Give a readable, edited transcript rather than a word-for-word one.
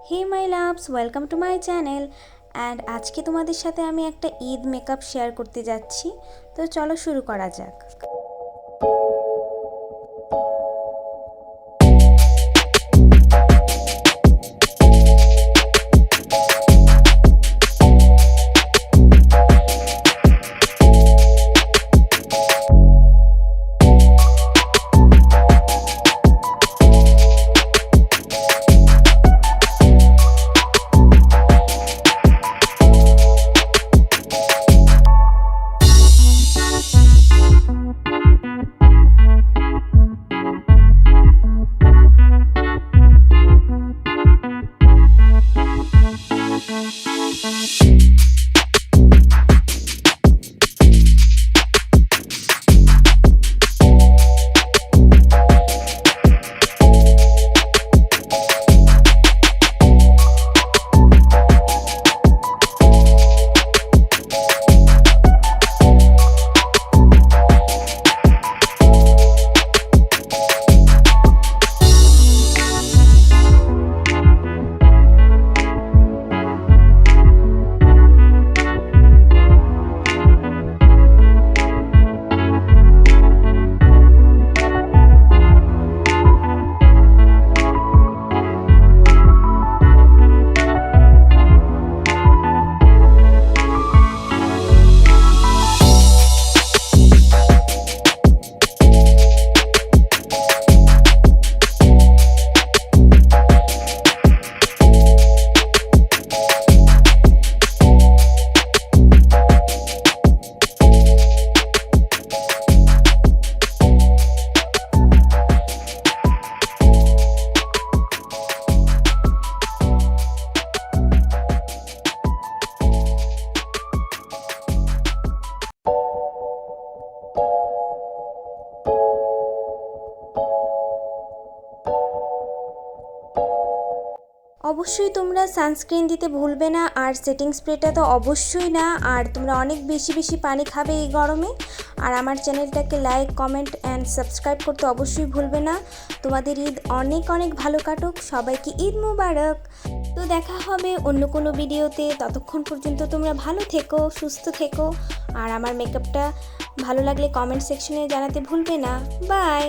Hey my loves welcome to my channel and आज के तुम्हारे साथे आमी एकटा ईद मेकअप शेयर करते जाচ্ছি। तो चलो शुरू करा जाक। অবশ্যই তোমরা সানস্ক্রিন দিতে ভুলবে না, আর সেটিং স্প্রেটা তো অবশ্যই না। আর তোমরা অনেক বেশি বেশি পানি খাবে এই গরমে। আর আমার চ্যানেলটাকে লাইক, কমেন্ট অ্যান্ড সাবস্ক্রাইব করতে অবশ্যই ভুলবে না। তোমাদের ঈদ অনেক অনেক ভালো কাটুক। সবাইকে ঈদ মোবারক। তো দেখা হবে অন্য কোনো ভিডিওতে। ততক্ষণ পর্যন্ত তোমরা ভালো থেকো, সুস্থ থেকো। আর আমার মেকআপটা ভালো লাগলে কমেন্ট সেকশনে জানাতে ভুলবে না। বাই।